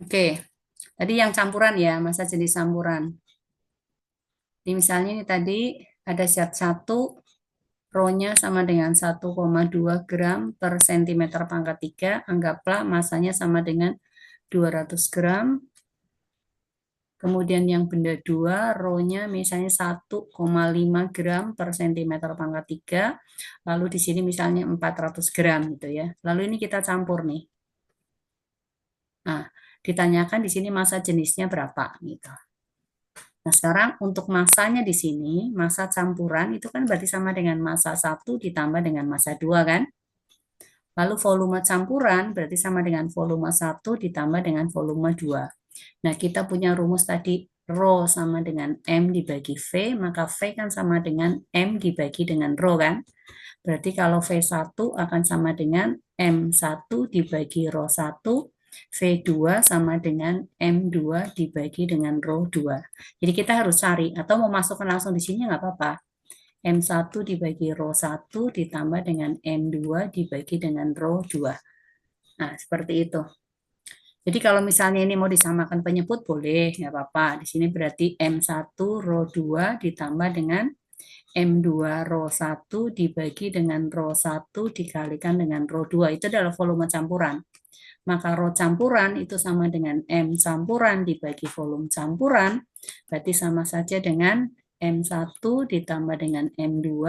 Oke, tadi yang campuran ya, massa jenis campuran. Jadi misalnya ini tadi ada zat 1, Rho-nya sama dengan 1,2 gram per sentimeter pangkat 3, anggaplah masanya sama dengan 200 gram. Kemudian yang benda 2, Rho-nya misalnya 1,5 gram per sentimeter pangkat 3, lalu di sini misalnya 400 gram gitu ya. Lalu ini kita campur nih. Nah, ditanyakan di sini massa jenisnya berapa gitu. Nah, sekarang untuk massanya di sini, massa campuran itu kan berarti sama dengan massa 1 ditambah dengan massa 2 kan? Lalu volume campuran berarti sama dengan volume 1 ditambah dengan volume 2. Nah, kita punya rumus tadi Rho sama dengan M dibagi V, maka V kan sama dengan M dibagi dengan Rho kan? Berarti kalau V1 akan sama dengan M1 dibagi Rho 1, V2 sama dengan M2 dibagi dengan Rho 2. Jadi kita harus cari, atau mau masukkan langsung di sini nggak apa-apa. M1 dibagi Rho 1 ditambah dengan M2 dibagi dengan Rho 2. Nah, seperti itu. Jadi kalau misalnya ini mau disamakan penyebut boleh, nggak apa-apa. Di sini berarti M1 Rho 2 ditambah dengan M2 Rho 1 dibagi dengan Rho 1 dikalikan dengan Rho 2. Itu adalah volume campuran. Maka Rho campuran itu sama dengan M campuran dibagi volume campuran. Berarti sama saja dengan M1 ditambah dengan M2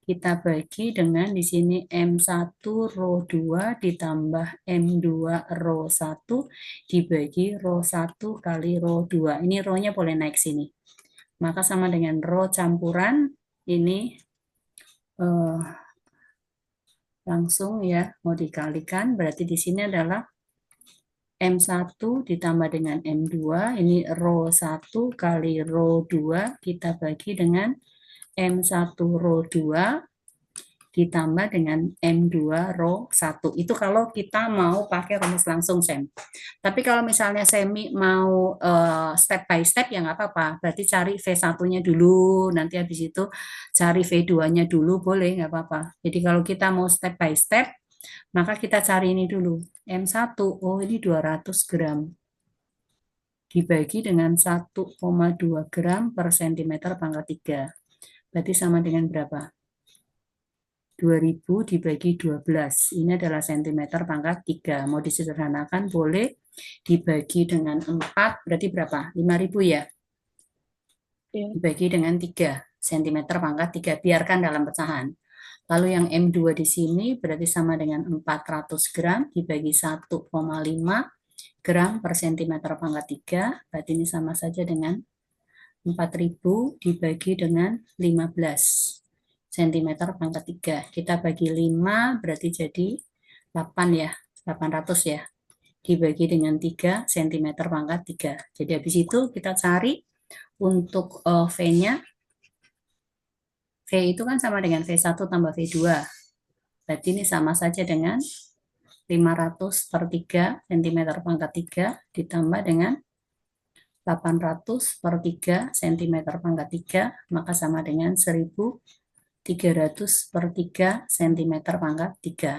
kita bagi dengan di sini M1 Rho 2 ditambah M2 Rho 1 dibagi Rho 1 kali Rho 2. Ini Rho-nya boleh naik sini. Maka sama dengan Rho campuran, ini langsung ya, mau dikalikan, berarti di sini adalah M1 ditambah dengan M2, ini Rho 1 kali Rho 2, kita bagi dengan M1 Rho 2, ditambah dengan M2 Rho 1. Itu kalau kita mau pakai rumus langsung, Sam. Tapi kalau misalnya Semi mau step by step, ya nggak apa-apa. Berarti cari V1-nya dulu, nanti habis itu cari V2-nya dulu, boleh, nggak apa-apa. Jadi kalau kita mau step by step, maka kita cari ini dulu. M1, oh ini 200 gram. Dibagi dengan 1,2 gram per sentimeter pangkat 3. Berarti sama dengan berapa? 2000 dibagi 12. Ini adalah sentimeter pangkat 3. Mau disederhanakan boleh dibagi dengan 4, berarti berapa? 5000 ya? Dibagi dengan 3 sentimeter pangkat 3. Biarkan dalam pecahan. Lalu yang M2 di sini berarti sama dengan 400 gram dibagi 1,5 gram per sentimeter pangkat 3. Berarti ini sama saja dengan 4000 dibagi dengan 15 cm pangkat 3. Kita bagi 5 berarti jadi 8 ya, 800 ya. Dibagi dengan 3 cm pangkat 3. Jadi habis itu kita cari untuk V-nya. V itu kan sama dengan V1 tambah V2. Berarti ini sama saja dengan 500 per 3 cm pangkat 3 ditambah dengan 800 per 3 cm pangkat 3, maka sama dengan 1300 per 3 cm pangkat 3.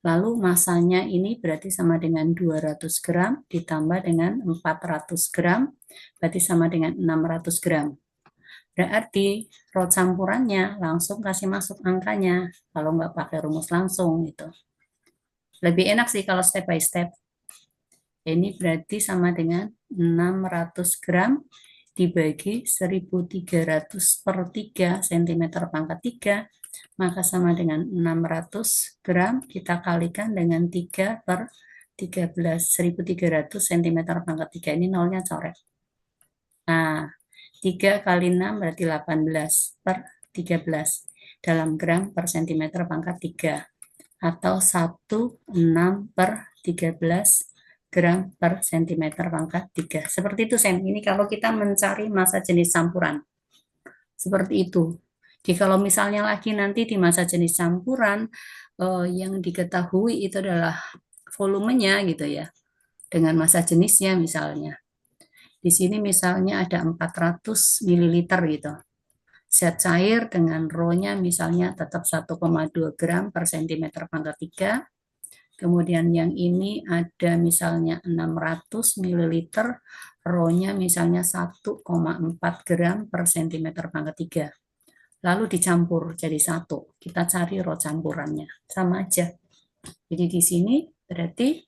Lalu masanya ini berarti sama dengan 200 gram ditambah dengan 400 gram, berarti sama dengan 600 gram. Berarti Rho campurannya langsung kasih masuk angkanya, kalau nggak pakai rumus langsung gitu. Lebih enak sih kalau step by step. Ini berarti sama dengan 600 gram dibagi 1300 per 3 cm pangkat 3, maka sama dengan 600 gram kita kalikan dengan 3 per 13, 1300 cm pangkat 3. Ini nolnya coret. Nah, 3 kali 6 berarti 18 per 13 dalam gram per cm pangkat 3. Atau 16 per 13 gram per sentimeter pangkat 3. Seperti itu, Sen. Ini kalau kita mencari massa jenis campuran. Seperti itu. Jadi kalau misalnya lagi nanti di massa jenis campuran, yang diketahui itu adalah volumenya gitu ya. Dengan massa jenisnya misalnya. Di sini misalnya ada 400 ml gitu. Zat cair dengan Rho-nya misalnya tetap 1,2 gram per sentimeter pangkat 3. Kemudian yang ini ada misalnya 600 ml, Rho-nya misalnya 1,4 gram per centimeter pangkat 3. Lalu dicampur jadi satu. Kita cari Rho campurannya. Sama aja. Jadi di sini berarti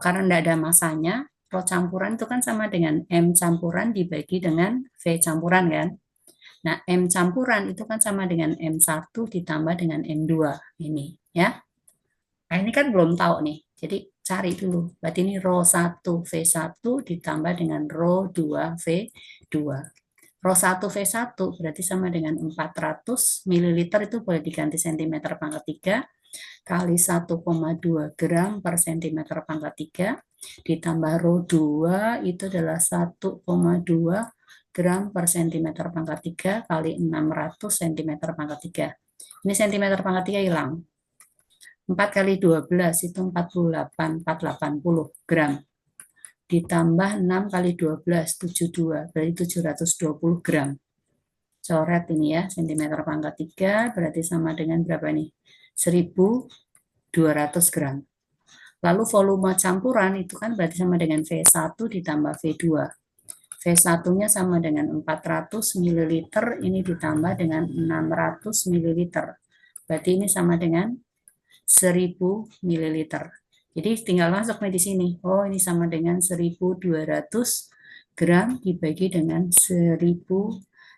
karena tidak ada masanya, Rho campuran itu kan sama dengan M campuran dibagi dengan V campuran kan. Nah, M campuran itu kan sama dengan M1 ditambah dengan M2 ini ya. Nah, ini kan belum tahu nih. Jadi cari dulu. Berarti ini Rho 1 V1 ditambah dengan Rho 2 V2. Rho 1 V1 berarti sama dengan 400 ml, itu boleh diganti cm pangkat 3 kali 1,2 gram per cm pangkat 3 ditambah Rho 2 itu adalah 1,2 gram per cm pangkat 3 kali 600 cm pangkat 3. Ini cm pangkat 3 hilang. 4 kali 12 itu 48, 480 gram. Ditambah 6 kali 12, 72, berarti 720 gram. Coret ini ya, cm pangkat 3 berarti sama dengan berapa nih? 1.200 gram. Lalu volume campuran itu kan berarti sama dengan V1 ditambah V2. V1-nya sama dengan 400 ml, ini ditambah dengan 600 ml. Berarti ini sama dengan 1000 ml. Jadi tinggal masuk nih di sini. Oh, ini sama dengan 1.200 gram dibagi dengan 1000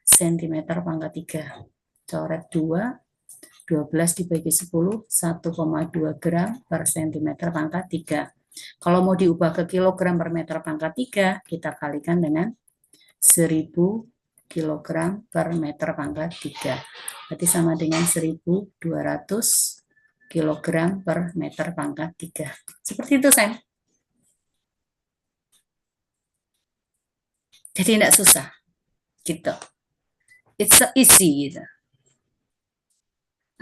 cm pangkat 3. Coret 2, 12 dibagi 10, 1,2 gram per cm pangkat 3. Kalau mau diubah ke kilogram per meter pangkat 3, kita kalikan dengan 1000 kilogram per meter pangkat 3. Berarti sama dengan 1.200 kilogram per meter pangkat 3. Seperti itu, Sam. Jadi tidak susah. Gitu. It's so easy gitu.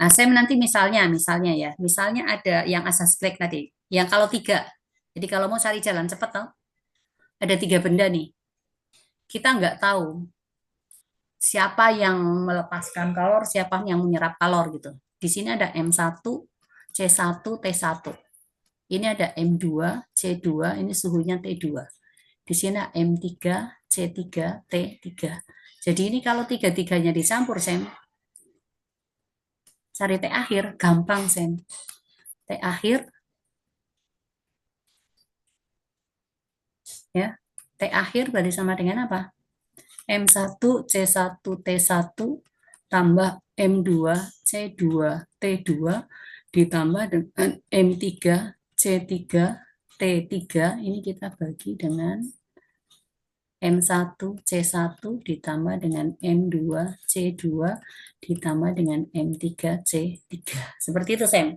Nah, Sam nanti misalnya ya, misalnya ada yang asas black tadi, yang kalau 3. Jadi kalau mau cari jalan cepat, toh, ada 3 benda nih. Kita nggak tahu siapa yang melepaskan kalor, siapa yang menyerap kalor gitu. Di sini ada M1, C1, T1. Ini ada M2, C2, ini suhunya T2. Di sini ada M3, C3, T3. Jadi ini kalau tiga-tiganya dicampur, Sam, cari T akhir, gampang, Sam. T akhir, ya. T akhir berarti sama dengan apa? M1, C1, T1 tambah M2, C2, T2 ditambah dengan M3, C3, T3. Ini kita bagi dengan M1, C1 ditambah dengan M2, C2 ditambah dengan M3, C3. Seperti itu, Sam.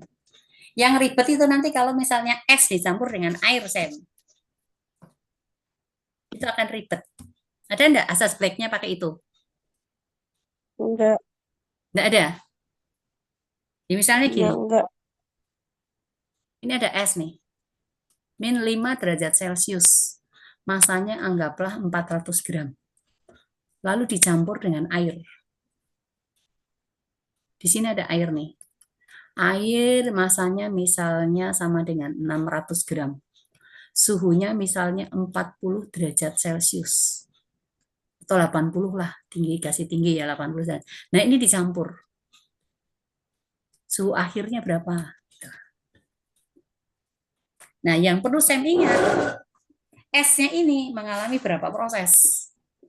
Yang ribet itu nanti kalau misalnya es dicampur dengan air, Sam. Itu akan ribet. Ada enggak asas black-nya pakai itu? Enggak, Enggak ada. Ya, misalnya ya gini, enggak. ini ada es nih, min 5 derajat Celcius. Masanya anggaplah 400 gram. Lalu dicampur dengan air. Di sini ada air nih. Air masanya misalnya sama dengan 600 gram. Suhunya misalnya 40 derajat Celcius. Atau 80 lah, tinggi kasih tinggi ya 80 derajat. Nah, ini dicampur. Suhu akhirnya berapa? Nah, yang perlu saya ingat, esnya ini mengalami berapa proses?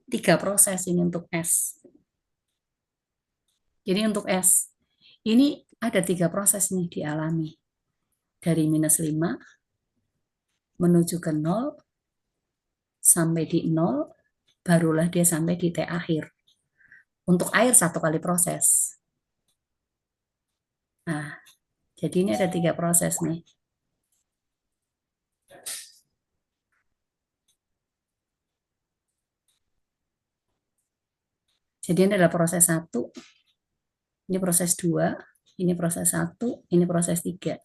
3 proses ini untuk es. Jadi untuk es, ini ada 3 proses nih dialami. Dari -5 menuju ke 0, sampai di 0, barulah dia sampai di T akhir. Untuk air 1 kali proses. Nah, jadi ini ada 3 proses nih. Jadi ini adalah proses 1, ini proses 2, ini proses 1, ini proses 3.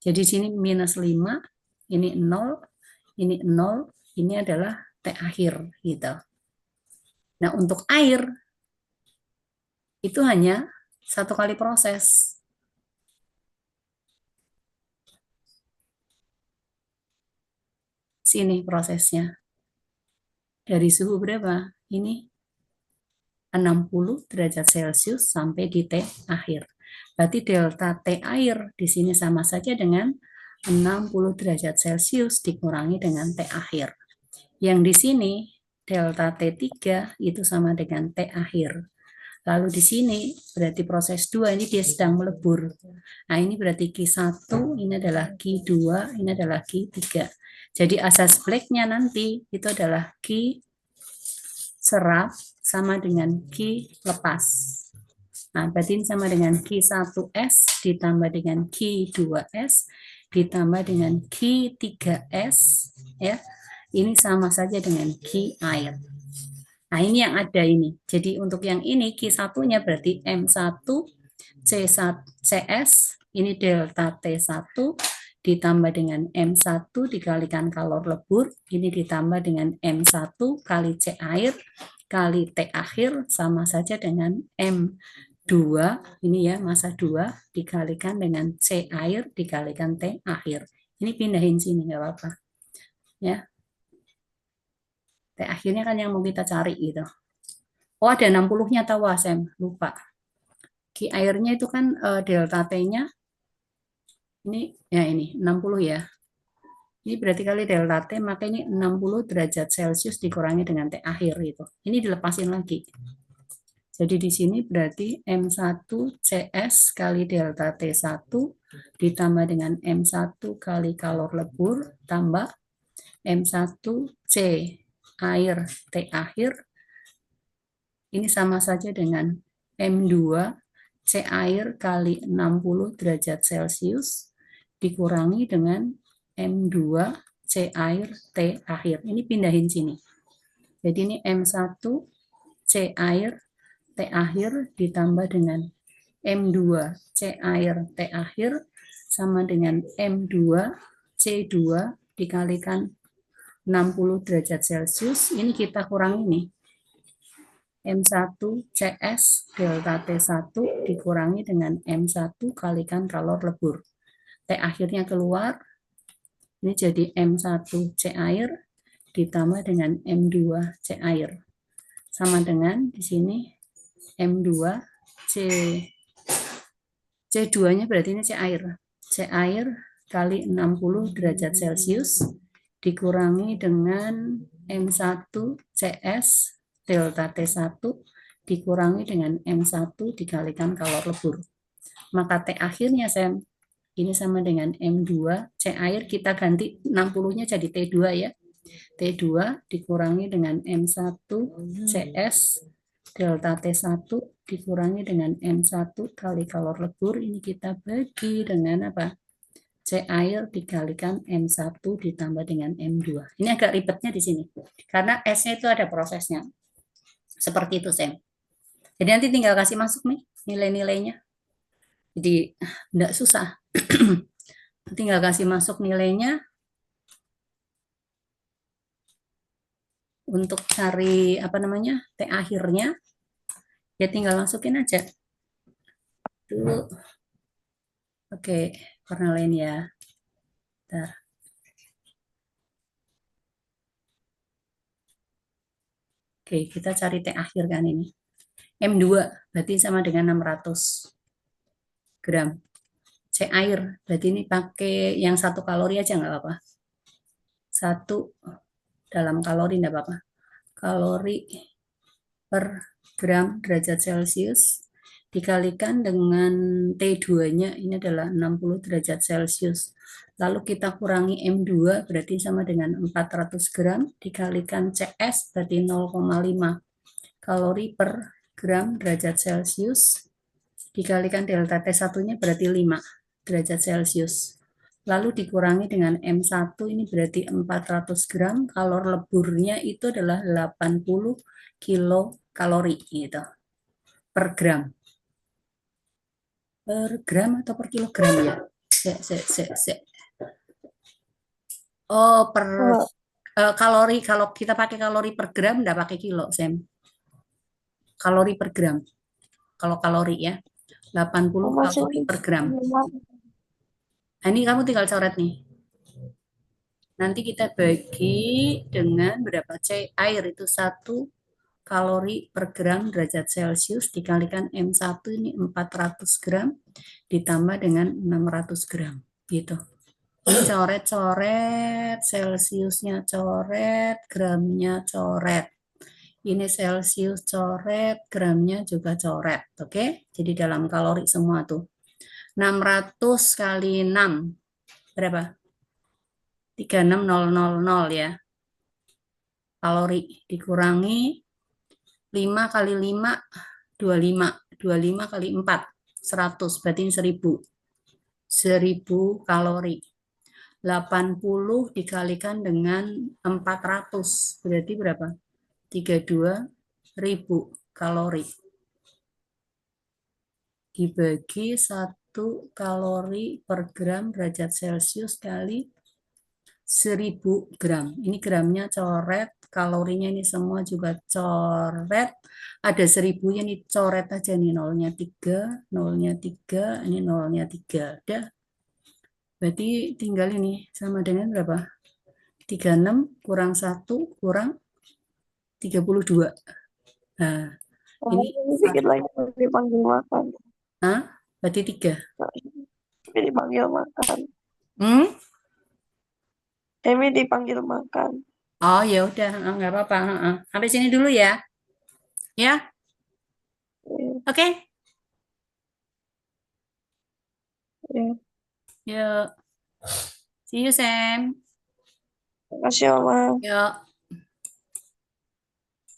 Jadi sini -5, ini 0, ini 0, ini adalah T akhir gitu. Nah, untuk air itu hanya 1 kali proses. Sini prosesnya. Dari suhu berapa? Ini 60 derajat Celcius sampai di T akhir. Berarti delta T air di sini sama saja dengan 60 derajat Celcius dikurangi dengan T akhir. Yang di sini delta T3 itu sama dengan T akhir. Lalu di sini berarti proses 2 ini dia sedang melebur. Nah, ini berarti Q1, ini adalah Q2, ini adalah Q3. Jadi asas Black-nya nanti itu adalah Q serap sama dengan Q lepas. Nah, berarti ini sama dengan Q1S ditambah dengan Q2S ditambah dengan Q3S, ya. Ini sama saja dengan Q air. Nah, ini yang ada ini. Jadi untuk yang ini Q1-nya berarti M1 C1 CS, ini delta T1 ditambah dengan M1 dikalikan kalor lebur, ini ditambah dengan M1 kali C air kali T akhir sama saja dengan M2, ini ya massa 2 dikalikan dengan C air dikalikan T akhir. Ini pindahin sini nggak apa-apa. Ya. T akhirnya kan yang mau kita cari gitu. Oh, ada 60-nya tahu Sam, lupa. Q airnya itu kan delta T-nya ini ya ini 60 ya. Ini berarti kali delta T, maka ini 60 derajat Celcius dikurangi dengan T akhir itu. Ini dilepasin lagi. Jadi di sini berarti M1 CS kali delta T1 ditambah dengan M1 kali kalor lebur tambah M1 C air T akhir. Ini sama saja dengan M2 C air kali 60 derajat Celcius dikurangi dengan M2 C air T akhir. Ini pindahin sini. Jadi ini M1 C air T akhir ditambah dengan M2 C air T akhir sama dengan M2 C2 dikalikan 60 derajat Celcius. Ini kita kurangi nih. M1 CS delta T1 dikurangi dengan M1 kalikan kalor lebur. T akhirnya keluar. Ini jadi M1 C air ditambah dengan M2 C air. Sama dengan di sini M2 C2-nya berarti ini C air. C air kali 60 derajat Celcius dikurangi dengan M1 CS delta T1 dikurangi dengan M1 dikalikan kalor lebur. Maka T akhirnya Sam ini sama dengan M2 C air, kita ganti 60-nya jadi T2 ya. T2 dikurangi dengan M1 CS delta T1 dikurangi dengan M1 kali kalor lebur. Ini kita bagi dengan apa? C air dikalikan M1 ditambah dengan M2. Ini agak ribetnya di sini. Karena S-nya itu ada prosesnya. Seperti itu, Sam. Jadi nanti tinggal kasih masuk nih nilai-nilainya. Jadi enggak susah. Tinggal kasih masuk nilainya untuk cari apa namanya T akhirnya, ya tinggal masukin aja. Tuh. Oke, Cornelian ya. Bentar. Oke, kita cari T akhir kan ini. M2 berarti sama dengan 600 gram. C air berarti ini pakai yang 1 kalori aja nggak apa-apa. 1 dalam kalori nggak apa-apa. Kalori per gram derajat Celcius dikalikan dengan T2-nya ini adalah 60 derajat Celcius. Lalu kita kurangi M2 berarti sama dengan 400 gram dikalikan CS berarti 0,5 kalori per gram derajat Celcius dikalikan delta T1-nya berarti 5 derajat Celcius. Lalu dikurangi dengan M1 ini berarti 400 gram, kalor leburnya itu adalah 80 kilokalori gitu per gram. Per gram atau per kilogram ya? Oh, per kalori, kalau kita pakai kalori per gram enggak pakai kilo, Sam. Kalori per gram. Kalau kalori ya. 80 kalori per gram. Nah, ini kamu tinggal coret nih. Nanti kita bagi dengan berapa air itu 1 kalori per gram derajat Celcius dikalikan M1 ini 400 gram ditambah dengan 600 gram gitu. Ini coret-coret, Celciusnya coret, gramnya coret. Ini Celcius coret, gramnya juga coret. Oke, jadi dalam kalori semua tuh. 600 kali 6, berapa? 36000 ya. Kalori dikurangi 5 kali 5, 25. 25 kali 4, 100. Berarti 1000. 1000 kalori. 80 dikalikan dengan 400. Berarti berapa? 32.000 kalori. Dibagi 1 kalori per gram derajat Celcius kali 1000 gram. Ini gramnya coret, kalorinya ini semua juga coret. Ada 1000 ini coret aja nih, nolnya 3, nolnya 3, ini nolnya 3. Udah. Berarti tinggal ini sama dengan berapa? 36 kurang 1 kurang 32. Nah, Oh, ini ini dikit lagi dipanggil makan. berarti 3. Ini dipanggil makan. Hmm? Emi dipanggil makan. Oh ya udah, nggak apa-apa. Sampai sini dulu ya. Ya, Ya, oke. ya. Yuk, see you Sam. Makasih, Oma. Yuk.